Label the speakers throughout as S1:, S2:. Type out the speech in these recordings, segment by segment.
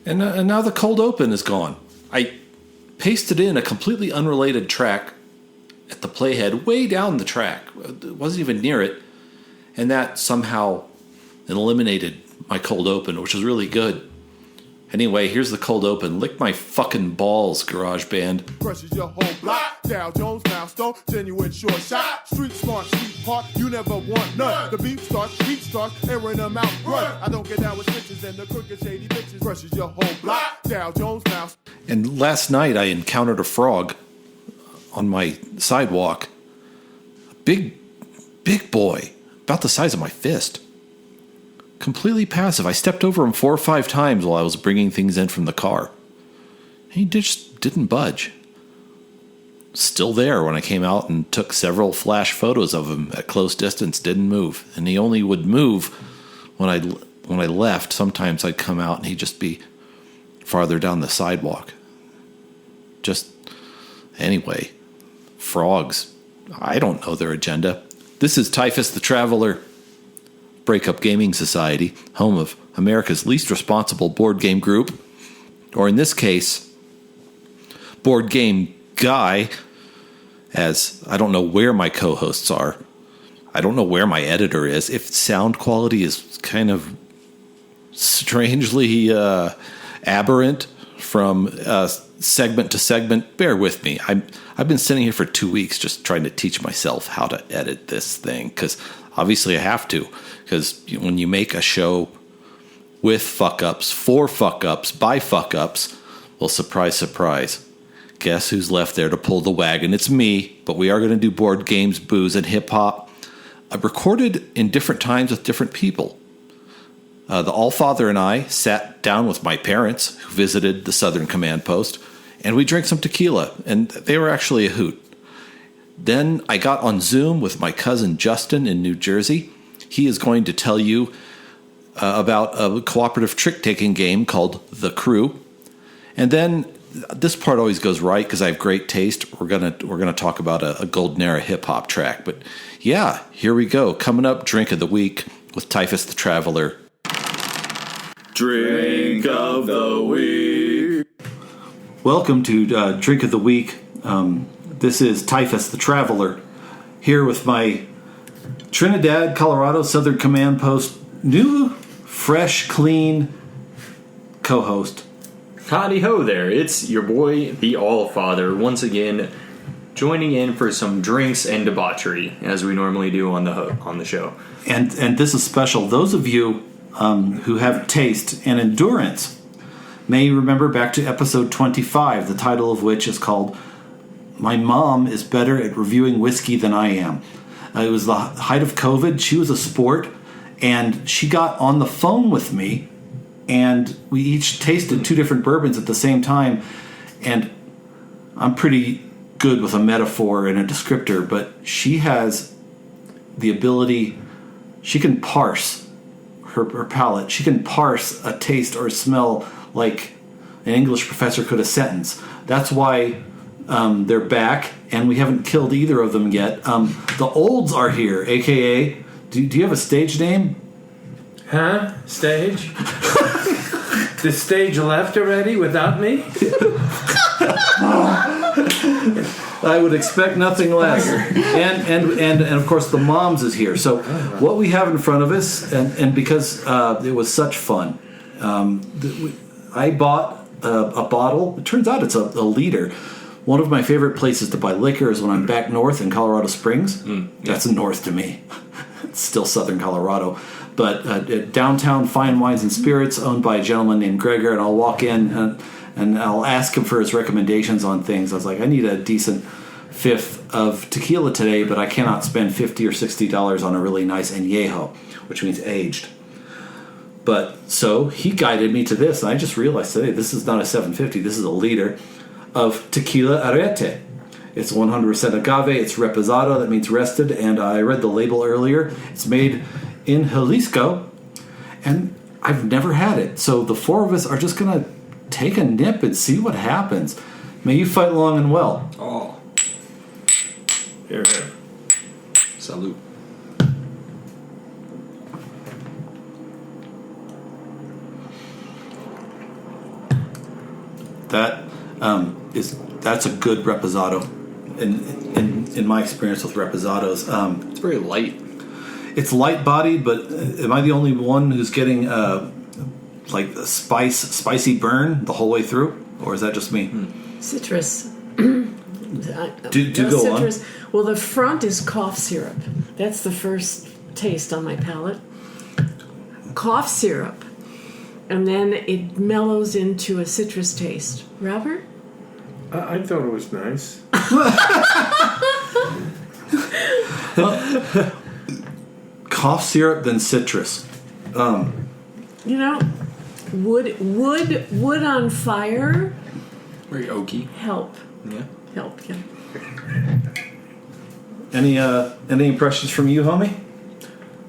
S1: And now the cold open is gone. I pasted in a completely unrelated track at the playhead way down the track. It wasn't even near it. And that somehow eliminated my cold open, which was really good. Anyway, here's the cold open. Lick my fucking balls, GarageBand.
S2: Crushes your whole block. Dow Jones, milestone, genuine short shot. Street smart, sweetheart, you never want none. The beat starts, airing them out, run. I don't get down with bitches and the crooked shady bitches. Crushes your whole block. Dow Jones, milestone.
S1: And last night I encountered a frog on my sidewalk. A big boy, about the size of my fist. Completely passive. I stepped over him 4 or 5 times while I was bringing things in from the car. He just didn't budge. Still there when I came out and took several flash photos of him at close distance. Didn't move. And he only would move when I left. Sometimes I'd come out and he'd just be farther down the sidewalk. Anyway, frogs. I don't know their agenda. This is Typhus the Traveler, Breakup Gaming Society, home of America's least responsible board game group, or in this case, Board Game Guy, as I don't know where my co-hosts are. I don't know where my editor is. If sound quality is kind of strangely aberrant from segment to segment, bear with me. I've been sitting here for 2 weeks just trying to teach myself how to edit this thing, because obviously I have to. Because when you make a show with fuck-ups, for fuck-ups, by fuck-ups, well, surprise, surprise. Guess who's left there to pull the wagon? It's me, but we are going to do board games, booze, and hip-hop. I've recorded in different times with different people. The Allfather and I sat down with my parents, who visited the Southern Command Post, and we drank some tequila, and they were actually a hoot. Then I got on Zoom with my cousin Justin in New Jersey. He is going to tell you about a cooperative trick-taking game called The Crew. And then this part always goes right because I have great taste. We're gonna talk about a Golden Era hip-hop track. But yeah, here we go. Coming up, Drink of the Week with Typhus the Traveler.
S3: Drink of the Week.
S1: Welcome to Drink of the Week. This is Typhus the Traveler, here with my Trinidad, Colorado, Southern Command Post, new, fresh, clean co-host.
S3: Howdy ho there, it's your boy, the Allfather, once again joining in for some drinks and debauchery, as we normally do on the show.
S1: And this is special. Those of you who have taste and endurance may remember back to episode 25, the title of which is called My Mom is Better at Reviewing Whiskey Than I Am. It was the height of COVID. She was a sport, and she got on the phone with me, and we each tasted 2 different bourbons at the same time. And I'm pretty good with a metaphor and a descriptor, but she has the ability, she can parse her palate. She can parse a taste or a smell like an English professor could a sentence. That's why they're back, and we haven't killed either of them yet. The Olds are here, a.k.a. Do you have a stage name?
S4: Huh? Stage? The stage left already without me?
S1: I would expect nothing less. And of course the Moms is here. So what we have in front of us, and because it was such fun, I bought a bottle. It turns out it's a liter. One of my favorite places to buy liquor is when I'm back north in Colorado Springs. That's north to me. It's still southern Colorado. But downtown Fine Wines and Spirits, owned by a gentleman named Gregor, and I'll walk in and I'll ask him for his recommendations on things. I was like, I need a decent fifth of tequila today, but I cannot spend $50 or $60 on a really nice añejo, which means aged. But so he guided me to this, and I just realized today this is not a 750, this is a liter of Tequila Arete. It's 100% agave, it's reposado, that means rested, and I read the label earlier. It's made in Jalisco, and I've never had it. So the 4 of us are just going to take a nip and see what happens. May you fight long and well.
S3: Oh. Here, here. Salute.
S1: that's a good reposado. In my experience with reposados,
S3: It's very light.
S1: it's light bodied, but am I the only one who's getting like a spicy burn the whole way through, or is that just me?
S5: Citrus.
S1: Do go
S5: citrus. On. Well, the front is cough syrup. That's the first taste on my palate. Cough syrup. And then it mellows into a citrus taste. Robert?
S4: I thought it was nice.
S1: Cough syrup, then citrus.
S5: You know, wood on fire.
S3: Very oaky.
S5: Help.
S3: Yeah.
S1: Any impressions from you, homie?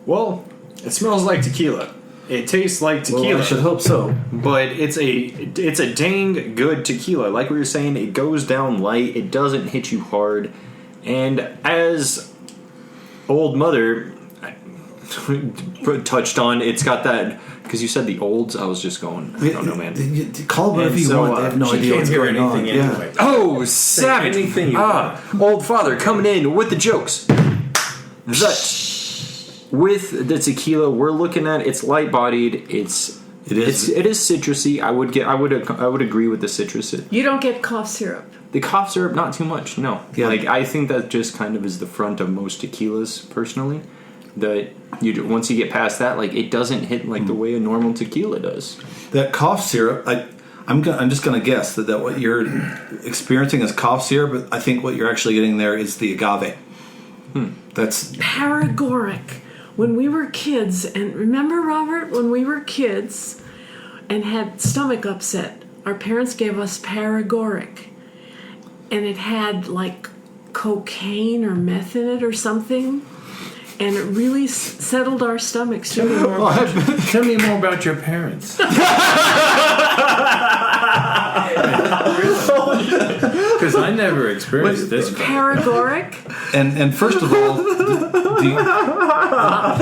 S3: Well, it smells like tequila. It tastes like tequila.
S1: Well, I should hope so.
S3: But it's a dang good tequila. Like we were saying, it goes down light. It doesn't hit you hard. And as old mother touched on, it's got that, because you said the olds. I was just going, I don't know, man.
S1: Call it whatever you want. I have no idea what's going on.
S4: Anyway.
S1: Yeah.
S3: Oh, savage!
S4: anything you want.
S3: Old father coming in with the jokes. With the tequila, we're looking at, it's light bodied. It is citrusy. I would agree with the citrus.
S5: You don't get cough syrup.
S3: The cough syrup, not too much. No,
S1: Yeah.
S3: like I think that just kind of is the front of most tequilas. Personally, that once you get past that, like it doesn't hit like the way a normal tequila does.
S1: That cough syrup, I'm just gonna guess that what you're experiencing is cough syrup, but I think what you're actually getting there is the agave. That's
S5: Paregoric. When we were kids, and remember, Robert, when we were kids and had stomach upset, our parents gave us Paregoric. And it had like cocaine or meth in it or something. And it really settled our stomachs.
S4: Tell me more about your parents. Because I never experienced this.
S5: Paregoric.
S1: and first of all,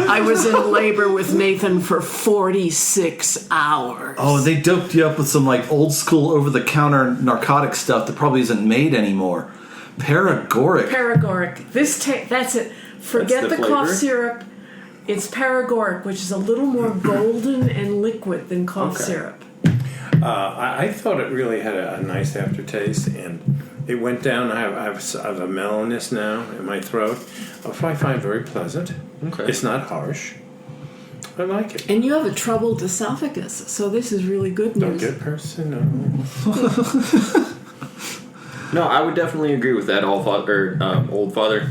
S5: I was in labor with Nathan for 46 hours.
S1: oh, they doped you up with some like old school over the counter narcotic stuff that probably isn't made anymore. Paregoric.
S5: Paregoric. That's it. Forget
S3: That's the
S5: the cough
S3: flavor?
S5: syrup. It's Paregoric, which is a little more golden and liquid than cough syrup.
S4: I thought it really had a nice aftertaste, and it went down. I have a mellowness now in my throat, which I find very pleasant.
S3: Okay.
S4: It's not harsh. I like it.
S5: And you have a troubled esophagus, so this is really good
S4: Don't
S5: news.
S4: get personal.
S3: No, I would definitely agree with that. Old father. I'm the old father.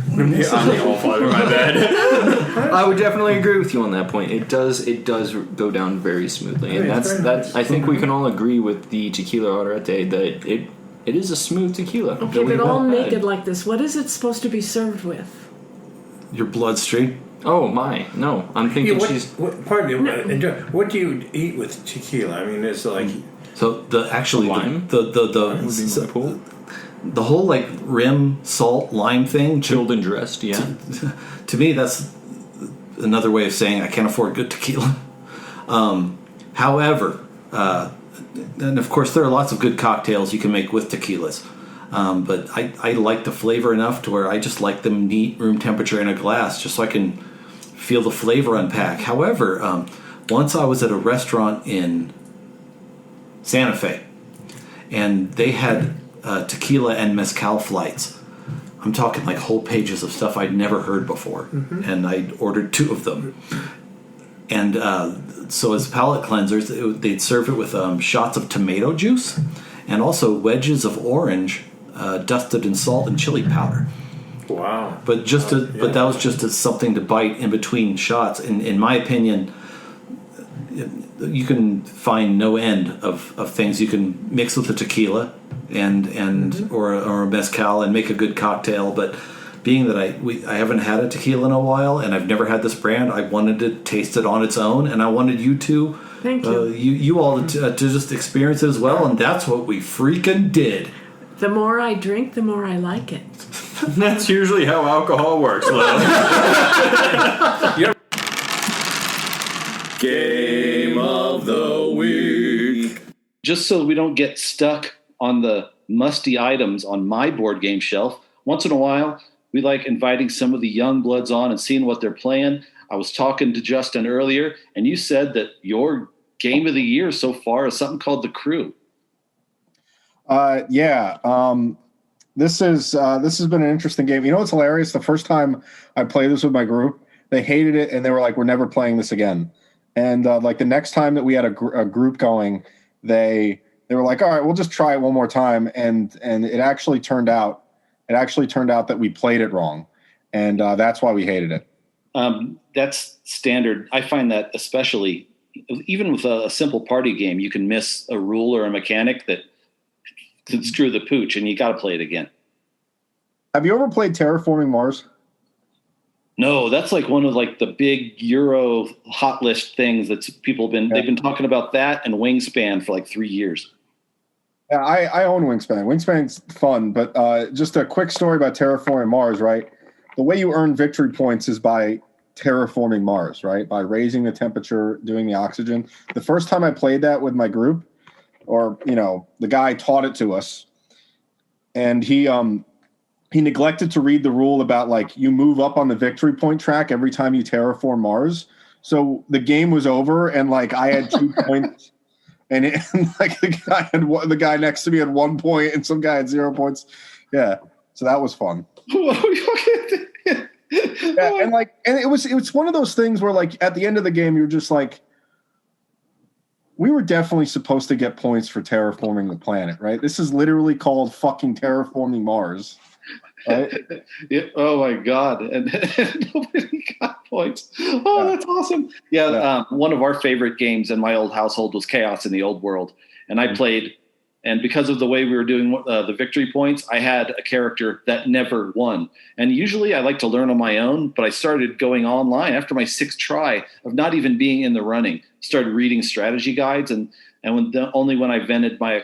S3: My bad. I would definitely agree with you on that point. It does go down very smoothly, and that's. I think we can all agree with the tequila Arete that it is a smooth tequla.
S5: Okay, but all naked like this, what is it supposed to be served with?
S1: Your bloodstream.
S3: Oh my, no! I'm thinking
S4: Pardon me. What do you eat with tequila? I mean, it's like
S1: So
S3: Lime?
S1: the whole like rim salt lime thing.
S3: chilled and dressed. Yeah.
S1: To me, that's another way of saying I can't afford good tequila. However, and of course there are lots of good cocktails you can make with tequilas. But I like the flavor enough to where I just like them neat, room temperature in a glass, just so I can feel the flavor unpack. However, once I was at a restaurant in Santa Fe, and they had tequila and mezcal flights. I'm talking like whole pages of stuff I'd never heard before, and I ordered 2 of them. And so as palate cleansers, they'd serve it with shots of tomato juice and also wedges of orange dusted in salt and chili powder.
S4: wow.
S1: But but that was just as something to bite in between shots. In my opinion, you can find no end of things you can mix with a tequila or a mezcal and make a good cocktail. But being that I haven't had a tequila in a while and I've never had this brand, I wanted to taste it on its own, and I wanted you to,
S5: Thank you.
S1: you all to just experience it as well, and that's what we freaking did.
S5: The more I drink, the more I like it.
S3: That's usually how alcohol works, love.
S1: Game of the week. Just so we don't get stuck on the musty items on my board game shelf. Once in a while, we like inviting some of the young bloods on and seeing what they're playing. I was talking to Justin earlier, and you said that your game of the year so far is something called The Crew.
S6: This has been an interesting game. You know what's hilarious? The first time I played this with my group, they hated it, and they were like, "We're never playing this again." And like the next time that we had a group going, they were like, "All right, we'll just try it one more time." And it actually turned out that we played it wrong, and that's why we hated it.
S1: That's standard. I find that especially even with a simple party game, you can miss a rule or a mechanic that could screw the pooch, and you got to play it again.
S6: Have you ever played Terraforming Mars?
S1: No, that's like one of like the big Euro hot list things that they've been talking about that and Wingspan for like 3 years.
S6: Yeah, I own Wingspan. Wingspan's fun, but just a quick story about Terraforming Mars, right? The way you earn victory points is by terraforming Mars, right? By raising the temperature, doing the oxygen. The first time I played that with my group, or the guy taught it to us, and he neglected to read the rule about like you move up on the victory point track every time you terraform Mars. So the game was over, and like I had 2 points, and like the guy next to me had 1 point, and some guy had 0 points. Yeah, so that was fun. Yeah, and it was one of those things where like at the end of the game you're just like, we were definitely supposed to get points for terraforming the planet, right? This is literally called fucking terraforming Mars, right?
S1: Yeah, oh my god, and nobody got points. Oh, yeah. That's awesome. Yeah. One of our favorite games in my old household was Chaos in the Old World, and I played. And because of the way we were doing the victory points, I had a character that never won. And usually I like to learn on my own, but I started going online after my 6th try of not even being in the running. Started reading strategy guides, and only when I vented my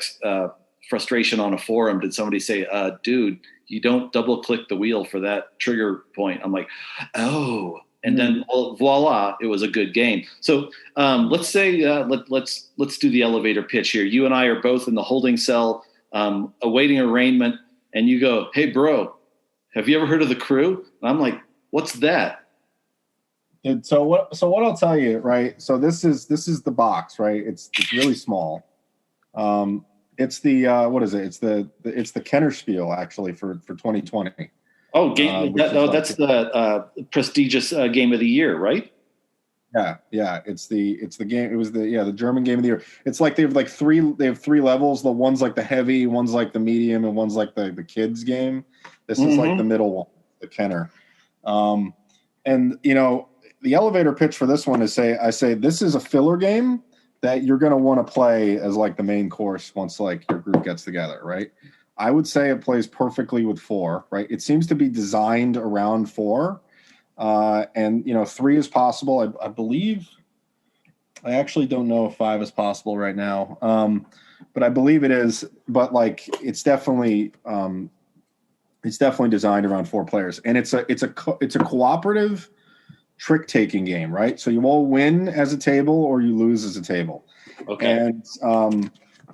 S1: frustration on a forum did somebody say, "Dude, you don't double click the wheel for that trigger point." I'm like, "Oh." And then voila, it was a good game. So let's say let's do the elevator pitch here. You and I are both in the holding cell, awaiting arraignment, and you go, "Hey, bro, have you ever heard of The Crew?" And I'm like, "What's that?"
S6: And so what I'll tell you, right? So this is the box, right? It's really small. It's the what is it? It's the Kennerspiel actually for 2020.
S1: Oh, that's the prestigious game of the year, right?
S6: Yeah. It's the game. It was the German game of the year. It's like they have 3 levels. The one's like the heavy, one's like the medium, and one's like the kids game. This is like the middle one, the Kenner. And the elevator pitch for this one is I say this is a filler game that you're going to want to play as like the main course once like your group gets together, right? I would say it plays perfectly with 4, right? It seems to be designed around 4. And 3 is possible. I believe, I actually don't know if 5 is possible right now. But I believe it is, but like, it's definitely designed around 4 players, and it's a cooperative trick taking game, right? So you all win as a table or you lose as a table.
S1: Okay.
S6: And,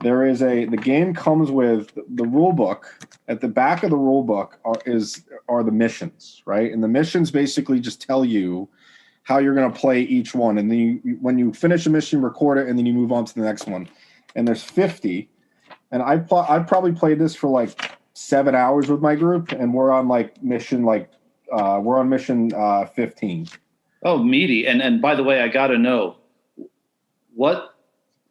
S6: the game comes with the rule book. At the back of the rule book are the missions, right? And the missions basically just tell you how you're going to play each one. And then when you finish a mission, you record it, and then you move on to the next one. And there's 50. And I probably played this for like 7 hours with my group, and we're on mission 15.
S1: Oh, meaty. And by the way, I got to know what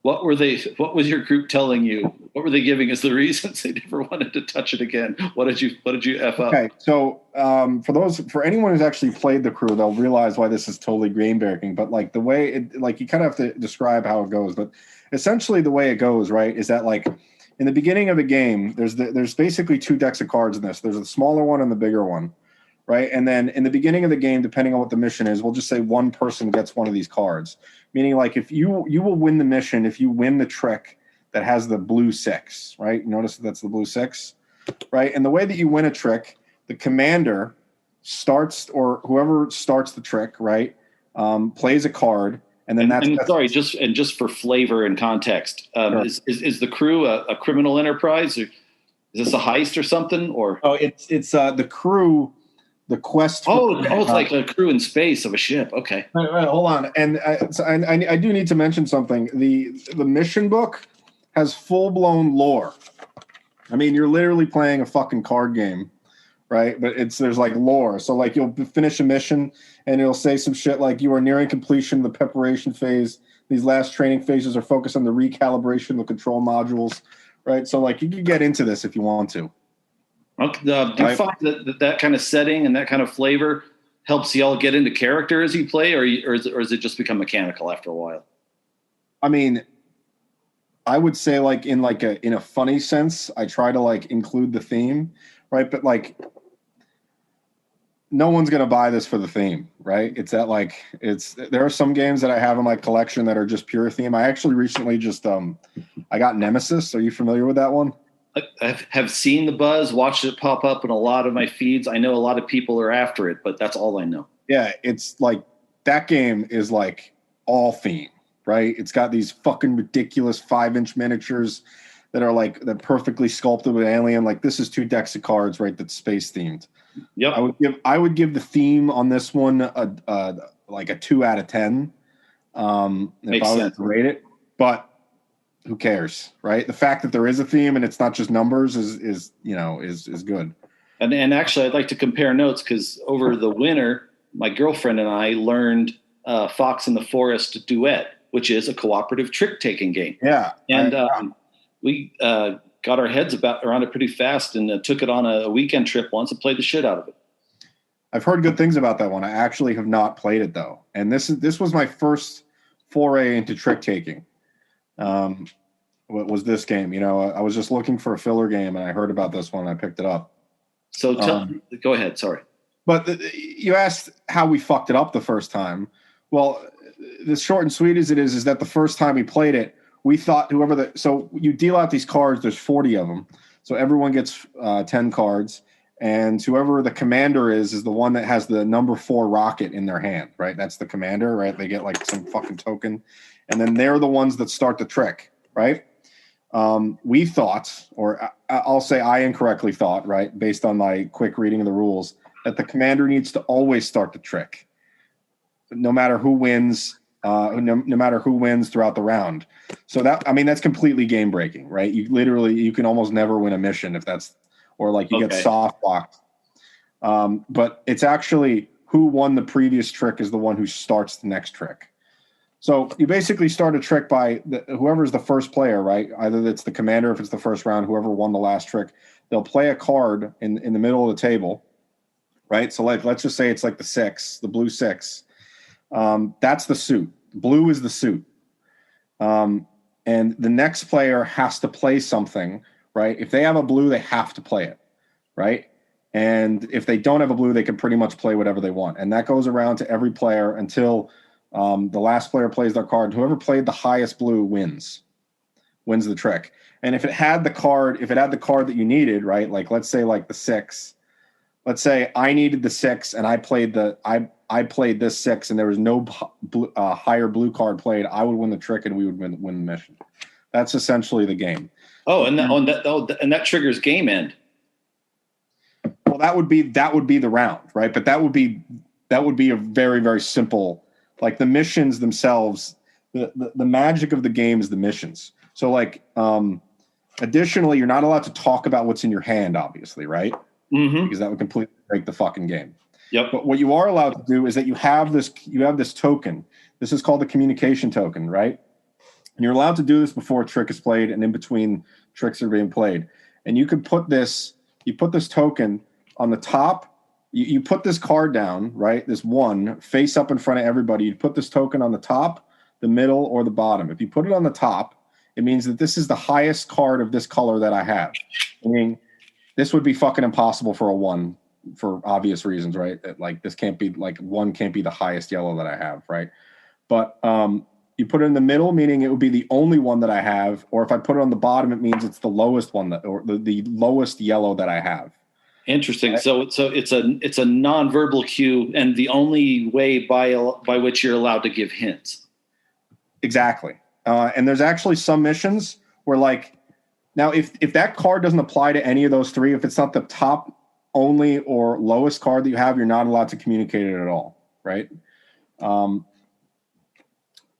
S1: was your group telling you? What were they giving as the reasons they never wanted to touch it again? What did you F up?
S6: Okay. So, for anyone who's actually played The Crew, they'll realize why this is totally game breaking, but like the way you kind of have to describe how it goes, but essentially the way it goes, right, is that like in the beginning of the game, there's basically 2 decks of cards in this. There's the smaller one and the bigger one. Right. And then in the beginning of the game, depending on what the mission is, we'll just say one person gets one of these cards, meaning like if you will win the mission, if you win the trick that has the blue 6, right? Notice that's the blue 6, right? And the way that you win a trick, the commander starts, or whoever starts the trick, right, plays a card, And then that's
S7: sorry, just for flavor and context,
S6: Sure.
S7: is the crew a criminal enterprise? Or is this a heist or something? Or
S6: it's the crew, the quest.
S7: it's like a crew in space of a ship. Okay,
S6: right, hold on, and I do need to mention something. The mission book has full blown lore. I mean, you're literally playing a fucking card game, right? But there's like lore. So like you'll finish a mission and it'll say some shit like you are nearing completion of the preparation phase. These last training phases are focused on the recalibration of the control modules, right? So like you can get into this if you want to.
S7: Okay, do you find that kind of setting and that kind of flavor helps y'all get into character as you play, or is it just become mechanical after a while?
S6: I mean, I would say like in a funny sense, I try to like include the theme, right? But like no one's gonna buy this for the theme, right? There are some games that I have in my collection that are just pure theme. I actually recently just I got Nemesis. Are you familiar with that one?
S7: I have seen the buzz, watched it pop up in a lot of my feeds. I know a lot of people are after it, but that's all I know.
S6: Yeah, it's like that game is like all theme, right? It's got these fucking ridiculous 5-inch miniatures that are like they're perfectly sculpted with alien. Like this is 2 decks of cards, right? That's space themed.
S7: Yep.
S6: I would give the theme on this one like a 2 out of 10. If I was to rate it, but who cares, right? The fact that there is a theme and it's not just numbers is good.
S7: And actually, I'd like to compare notes because over the winter, my girlfriend and I learned Fox in the Forest Duet, which is a cooperative trick-taking game.
S6: Yeah,
S7: and we got our heads around it pretty fast and took it on a weekend trip once and played the shit out of it.
S6: I've heard good things about that one. I actually have not played it though, and this was my first foray into trick-taking. What was this game? I was just looking for a filler game, and I heard about this one, and I picked it up.
S7: So go ahead. Sorry.
S6: But you asked how we fucked it up the first time. Well, the short and sweet as it is that the first time we played it, we thought so you deal out these cards. There's 40 of them, so everyone gets 10 cards, and whoever the commander is the one that has the number 4 rocket in their hand, right? That's the commander, right? They get like some fucking token, and then they're the ones that start the trick, right? We thought, or I'll say I incorrectly thought, right, based on my quick reading of the rules, that the commander needs to always start the trick, no matter who wins, no matter who wins throughout the round. So that's completely game breaking, right? You can almost never win a mission if that's, or like you get soft blocked. But it's actually who won the previous trick is the one who starts the next trick. So you basically start a trick by whoever's the first player, right? Either it's the commander if it's the first round, whoever won the last trick. They'll play a card in the middle of the table, right? So like let's just say it's like the 6, the blue 6. That's the suit. Blue is the suit. And the next player has to play something, right? If they have a blue, they have to play it, right? And if they don't have a blue, they can pretty much play whatever they want. And that goes around to every player until the last player plays their card. Whoever played the highest blue wins the trick. And if it had the card that you needed, right? Like let's say like the 6. Let's say I needed the 6 and I played I played this 6 and there was no higher blue card played. I would win the trick and we would win the mission. That's essentially the game.
S7: Oh, and that triggers game end.
S6: Well, that would be the round, right? But that would be a very, very simple. Like the missions themselves, the magic of the game is the missions. So like, additionally, you're not allowed to talk about what's in your hand, obviously, right? Mm-hmm. Because that would completely break the fucking game.
S7: Yep.
S6: But what you are allowed to do is that you have this token. This is called the communication token, right? And you're allowed to do this before a trick is played and in between tricks are being played. And you can put this token on the top. You put this card down, right? This 1 face up in front of everybody. You put this token on the top, the middle, or the bottom. If you put it on the top, it means that this is the highest card of this color that I have. I mean, this would be fucking impossible for a 1 for obvious reasons, right? Like this can't be like 1 can't be the highest yellow that I have, right? But you put it in the middle, meaning it would be the only one that I have. Or if I put it on the bottom, it means it's the lowest one or the lowest yellow that I have.
S7: Interesting. So it's a nonverbal cue, and the only way by which you're allowed to give hints.
S6: Exactly. And there's actually some missions where, like, now if that card doesn't apply to any of those three, if it's not the top only or lowest card that you have, you're not allowed to communicate it at all, right?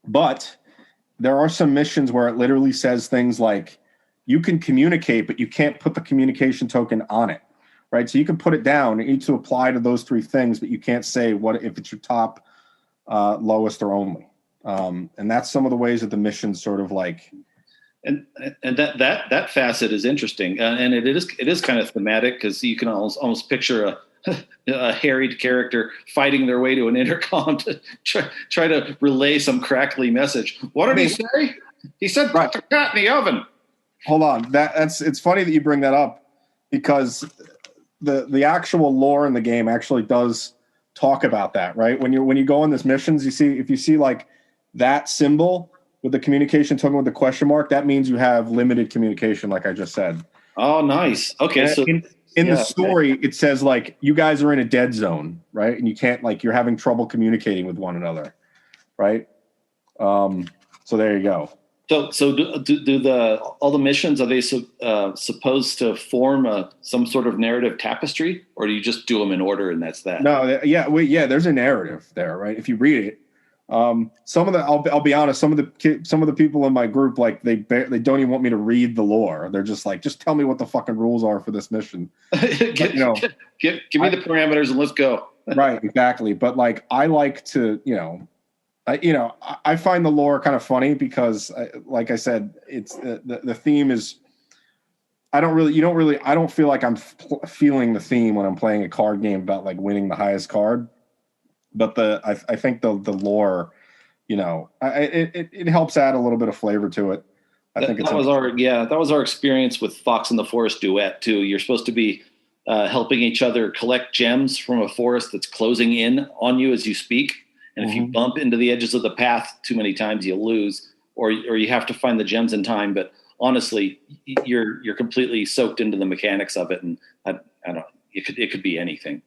S6: But there are some missions where it literally says things like, you can communicate, but you can't put the communication token on it, right? So you can put it down. It needs to apply to those three things, but you can't say what if it's your top, lowest, or only. And that's some of the ways that the missions sort of like.
S7: And that facet is interesting, and it is kind of thematic because you can almost picture a harried character fighting their way to an intercom to try to relay some crackly message. What did he say? He said, "Put the cat in the oven." Hold on,
S6: it's funny that you bring that up because the actual lore in the game actually does talk about that, right? When you go on these missions, if you see like that symbol with the communication token with the question mark, that means you have limited communication, like I just said.
S7: Oh, nice. Okay, so
S6: in the story, it says like you guys are in a dead zone, right? And you can't, like, you're having trouble communicating with one another, right? So there you go.
S7: So do all the missions, are they supposed to form some sort of narrative tapestry, or do you just do them in order and that's that?
S6: No, there's a narrative there, right? If you read it. Some of the I'll be honest, some of the people in my group, like they don't even want me to read the lore. They're just like, just tell me what the fucking rules are for this mission.
S7: Give me the parameters and let's go.
S6: Right, exactly. But like I like to, I find the lore kind of funny because, like I said, it's the theme is. I don't feel like I'm feeling the theme when I'm playing a card game about like winning the highest card. But I think the lore, it helps add a little bit of flavor to it. That was our experience with Fox in the Forest Duet too. You're supposed to be helping each other collect gems from a forest that's closing in on you as you speak. And if you bump into the edges of the path too many times, you lose, or you have to find the gems in time. But honestly, you're completely soaked into the mechanics of it, and I don't. It could be anything.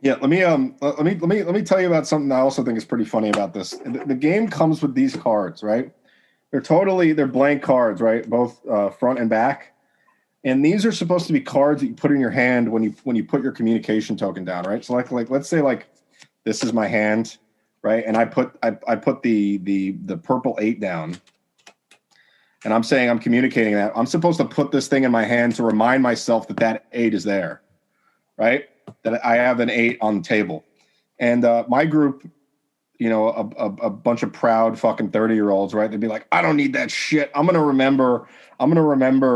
S6: Yeah, let me tell you about something I also think is pretty funny about this. The game comes with these cards, right? They're blank cards, right? Both front and back. And these are supposed to be cards that you put in your hand when you put your communication token down, right? So like let's say like this is my hand, right? And I put the purple 8 down. And I'm saying I'm communicating that. I'm supposed to put this thing in my hand to remind myself that 8 is there, right? That I have an 8 on the table. And my group, a bunch of proud fucking 30-year-olds, right? They'd be like, I don't need that shit. I'm going to remember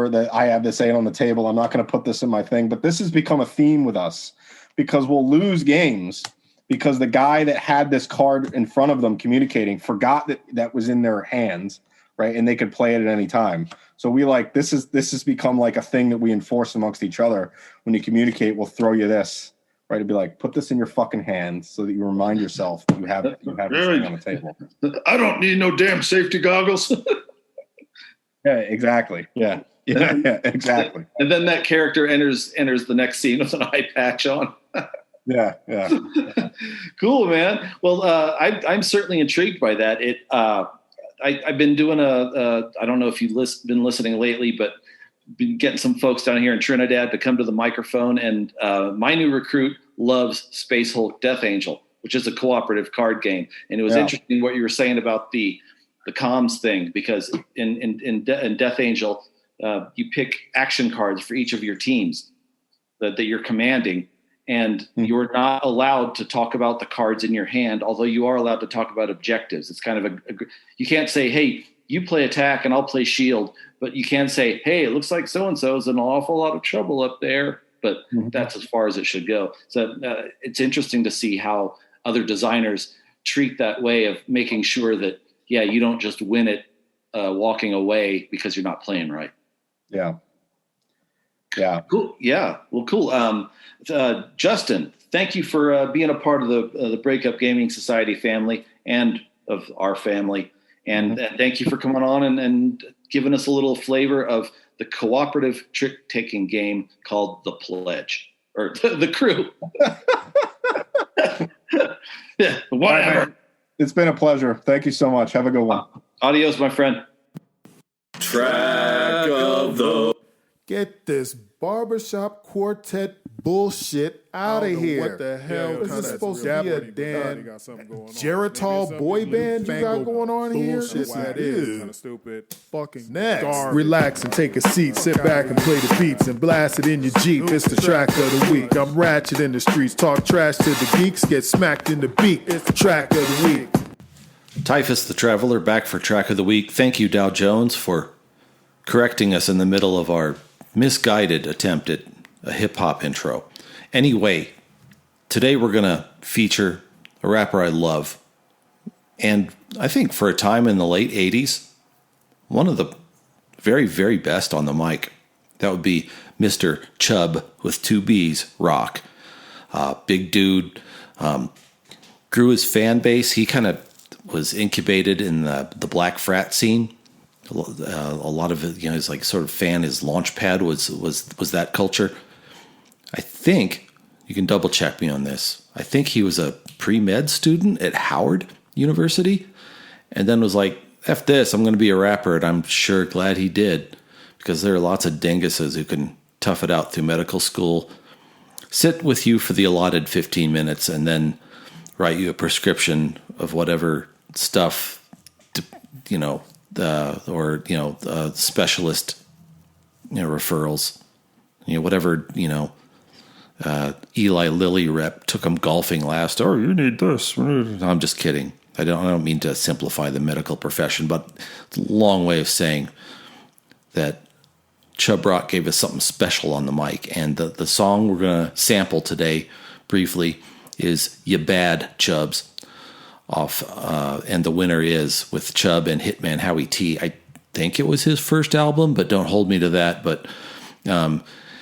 S6: that I have this 8 on the table. I'm not going to put this in my thing. But this has become a theme with us because we'll lose games because the guy that had this card in front of them communicating forgot that was in their hands, right? And they could play it at any time. So we like this has become like a thing that we enforce amongst each other. When you communicate, we'll throw you this, right? It'd be like, put this in your fucking hand so that you remind yourself that you have this thing on the table.
S7: I don't need no damn safety goggles.
S6: Yeah, exactly. Yeah, exactly.
S7: And then that character enters the next scene with an eye patch on.
S6: Yeah.
S7: Cool, man. Well, I'm certainly intrigued by that. I've been doing I don't know if you've been listening lately, but been getting some folks down here in Trinidad to come to the microphone. And my new recruit loves Space Hulk Death Angel, which is a cooperative card game. And it was interesting what you were saying about the comms thing, because in Death Angel, you pick action cards for each of your teams that you're commanding. And you're not allowed to talk about the cards in your hand, although you are allowed to talk about objectives. It's kind of you can't say, hey, you play attack and I'll play shield, but you can say, hey, it looks like so-and-so's in an awful lot of trouble up there, but that's as far as it should go. So it's interesting to see how other designers treat that way of making sure that, you don't just win it walking away because you're not playing right.
S6: Yeah.
S7: Cool. Yeah. Well, cool. Justin, thank you for being a part of the Breakup Gaming Society family and of our family. And thank you for coming on and giving us a little flavor of the cooperative trick-taking game called The Pledge, or The Crew. Yeah, whatever.
S6: It's been a pleasure. Thank you so much. Have a good one.
S7: Adios, my friend.
S3: Track of the...
S2: Get this barbershop quartet bullshit out of here. What the hell? This is supposed to be a damn Geritol boy band you got going on here? Bullshit that is. Kind of stupid. Fucking next. Relax and take a seat. Sit back and play the beats and blast it in your Jeep. It's the track of the week. I'm ratchet in the streets. Talk trash to the geeks. Get smacked in the beak. It's the track of the week.
S1: Typhus the Traveler back for Track of the Week. Thank you, Dow Jones, for correcting us in the middle of our misguided attempt at a hip-hop intro. Anyway, today we're going to feature a rapper I love. And I think for a time in the late 80s, one of the very, very best on the mic. That would be Mr. Chubb with 2 B's, Rock. Big dude. Grew his fan base. He kind of was incubated in the black frat scene. A lot of it, his like sort of fan, his launch pad was that culture. I think, you can double check me on this, I think he was a pre-med student at Howard University and then was like, F this, I'm going to be a rapper, and I'm sure glad he did, because there are lots of dinguses who can tough it out through medical school, sit with you for the allotted 15 minutes, and then write you a prescription of whatever stuff, specialist, referrals, whatever, Eli Lilly rep took him golfing last. Oh, you need this. I'm just kidding. I don't mean to simplify the medical profession, but it's a long way of saying that Chubb Rock gave us something special on the mic. And the song we're going to sample today briefly is Ya Bad Chubbs off, and the winner is with Chubb and Hitman Howie T. I think it was his first album, but don't hold me to that. But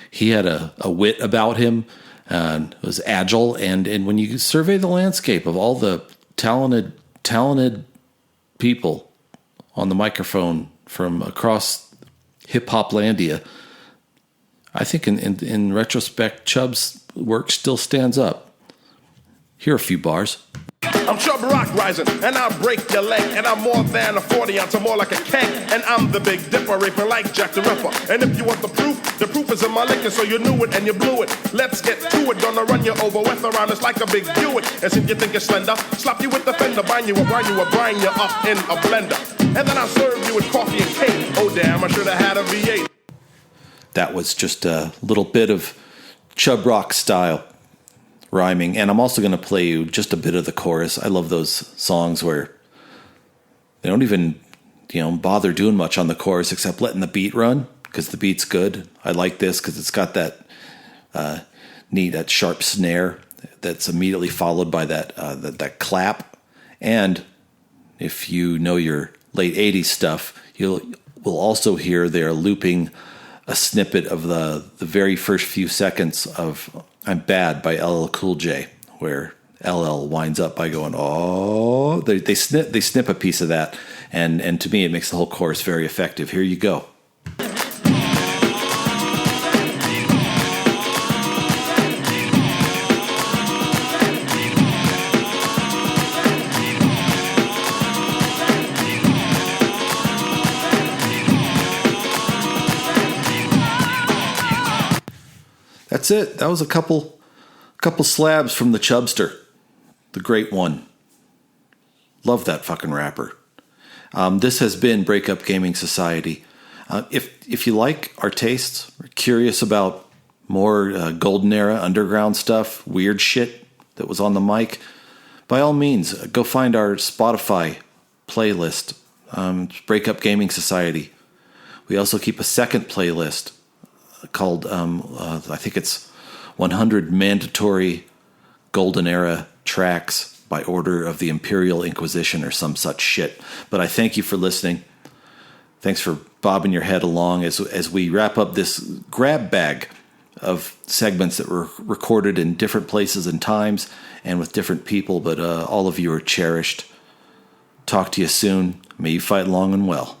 S1: he had a wit about him, and was agile. And when you survey the landscape of all the talented people on the microphone from across hip-hoplandia, I think in retrospect, Chubb's work still stands up. Here are a few bars.
S8: I'm Chubb Rock rising, and I'll break your leg. And I'm more than a 40 ounce, I'm more like a keg. And I'm the Big Dipper, raping like Jack the Ripper. And if you want the proof is in my liquor, so you knew it and you blew it. Let's get to it, gonna run you over with around us like a big Buick. And since you think you're slender, slap you with the fender, bind you up, grind you up, brine you up in a blender. And then I'll serve you with coffee and cake. Oh damn, I should have had a V8.
S1: That was just a little bit of Chubb Rock style rhyming, and I'm also going to play you just a bit of the chorus. I love those songs where they don't even, bother doing much on the chorus except letting the beat run, because the beat's good. I like this because it's got that that sharp snare that's immediately followed by that clap. And if you know your late 80s stuff, will also hear they're looping a snippet of the very first few seconds of I'm Bad by LL Cool J, where LL winds up by going, oh, they snip a piece of that, and to me it makes the whole chorus very effective. Here you go. That's it. That was a couple slabs from the Chubster, the great one. Love that fucking rapper. This has been Breakup Gaming Society. If you like our tastes, or curious about more golden era underground stuff, weird shit that was on the mic, by all means, go find our Spotify playlist, Breakup Gaming Society. We also keep a second playlist called, I think it's 100 mandatory golden era tracks by order of the Imperial Inquisition or some such shit. But I thank you for listening. Thanks for bobbing your head along as we wrap up this grab bag of segments that were recorded in different places and times and with different people, but all of you are cherished. Talk to you soon. May you fight long and well.